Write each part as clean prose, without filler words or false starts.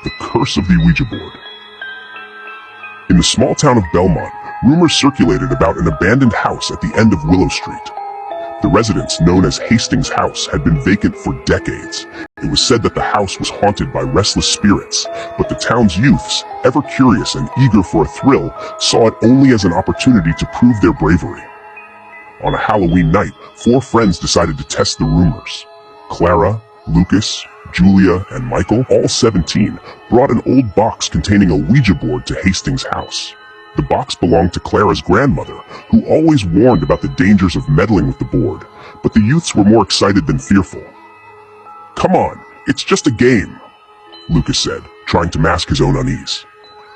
The Curse of the Ouija Board. In the small town of Belmont, rumors circulated about an abandoned house at the end of Willow Street. The residence, known as Hastings House, had been vacant for decades. It was said that the house was haunted by restless spirits, but the town's youths, ever curious and eager for a thrill, saw it only as an opportunity to prove their bravery. On a Halloween night, 4 friends decided to test the rumors. Clara, Lucas, Julia, and Michael, all 17, brought an old box containing a Ouija board to Hastings' house. The box belonged to Clara's grandmother, who always warned about the dangers of meddling with the board, but the youths were more excited than fearful. "Come on, it's just a game," Lucas said, trying to mask his own unease.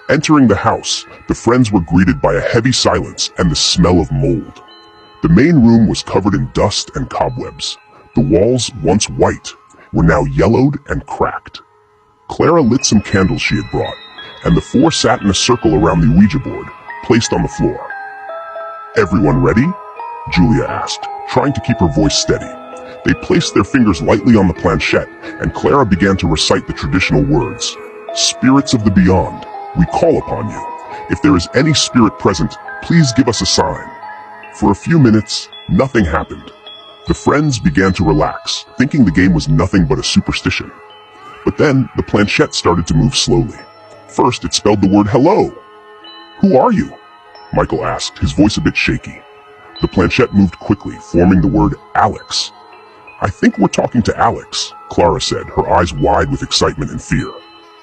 Entering the house, the friends were greeted by a heavy silence and the smell of mold. The main room was covered in dust and cobwebs. The walls, once white, were now yellowed and cracked. Clara lit some candles she had brought, and the 4 sat in a circle around the Ouija board, placed on the floor. "Everyone ready?" Julia asked, trying to keep her voice steady. They placed their fingers lightly on the planchette, and Clara began to recite the traditional words. "Spirits of the beyond, we call upon you. If there is any spirit present, please give us a sign." For a few minutes, nothing happened. The friends began to relax, thinking the game was nothing but a superstition. But then, the planchette started to move slowly. First, it spelled the word hello. "Who are you?" Michael asked, his voice a bit shaky. The planchette moved quickly, forming the word Alex. "I think we're talking to Alex," Clara said, her eyes wide with excitement and fear.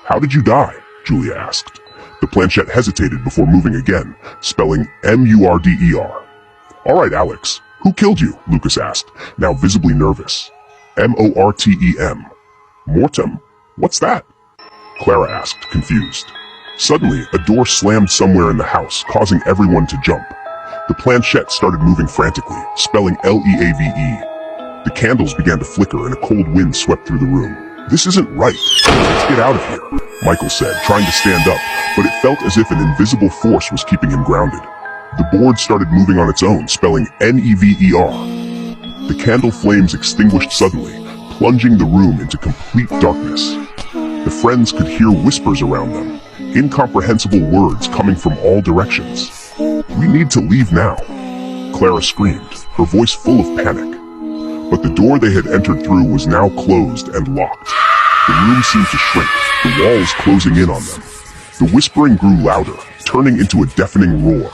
"How did you die?" Julia asked. The planchette hesitated before moving again, spelling M-U-R-D-E-R. "All right, Alex. Who killed you?" Lucas asked, now visibly nervous. "M-O-R-T-E-M. Mortem? What's that?" Clara asked, confused. Suddenly, a door slammed somewhere in the house, causing everyone to jump. The planchette started moving frantically, spelling L-E-A-V-E. The candles began to flicker and a cold wind swept through the room. "This isn't right. Let's get out of here," Michael said, trying to stand up, but it felt as if an invisible force was keeping him grounded. The board started moving on its own, spelling N-E-V-E-R. The candle flames extinguished suddenly, plunging the room into complete darkness. The friends could hear whispers around them, incomprehensible words coming from all directions. "We need to leave now," Clara screamed, her voice full of panic. But the door they had entered through was now closed and locked. The room seemed to shrink, the walls closing in on them. The whispering grew louder, turning into a deafening roar.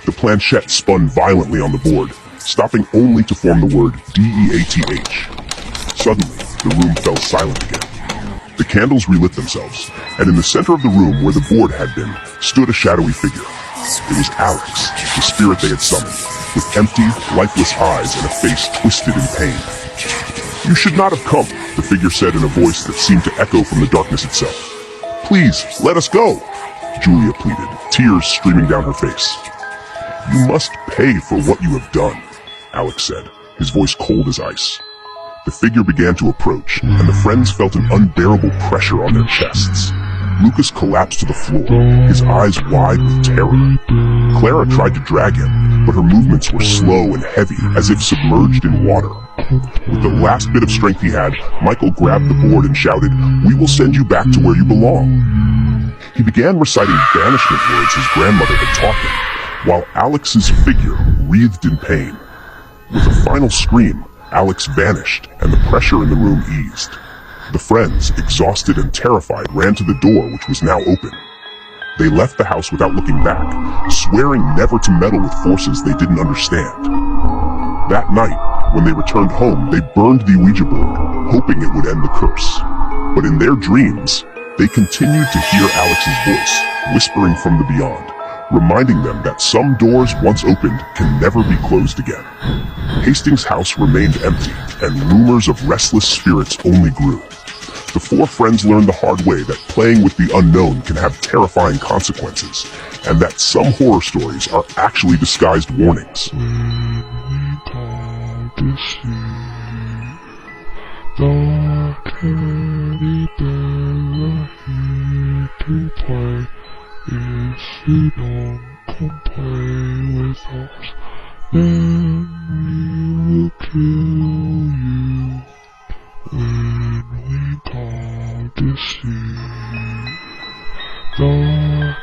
The planchette spun violently on the board, stopping only to form the word D-E-A-T-H. Suddenly, the room fell silent again. The candles relit themselves, and in the center of the room where the board had been, stood a shadowy figure. It was Alex, the spirit they had summoned, with empty, lifeless eyes and a face twisted in pain. "You should not have come," the figure said in a voice that seemed to echo from the darkness itself. "Please, let us go," Julia pleaded, tears streaming down her face. "You must pay for what you have done," Alex said, his voice cold as ice. The figure began to approach, and the friends felt an unbearable pressure on their chests. Lucas collapsed to the floor, his eyes wide with terror. Clara tried to drag him, but her movements were slow and heavy, as if submerged in water. With the last bit of strength he had, Michael grabbed the board and shouted, "We will send you back to where you belong." He began reciting banishment words his grandmother had taught him, while Alex's figure writhed in pain. With a final scream, Alex vanished, and the pressure in the room eased. The friends, exhausted and terrified, ran to the door, which was now open. They left the house without looking back, swearing never to meddle with forces they didn't understand. That night, when they returned home, they burned the Ouija board, hoping it would end the curse. But in their dreams, they continued to hear Alex's voice, whispering from the beyond, reminding them that some doors once opened can never be closed again. Hastings' house remained empty, and rumors of restless spirits only grew. The 4 friends learned the hard way that playing with the unknown can have terrifying consequences, and that some horror stories are actually disguised warnings. When we call to see the teddy bears are here to play. If you don't come play with us, then we will kill you. When we call to see Sorcery.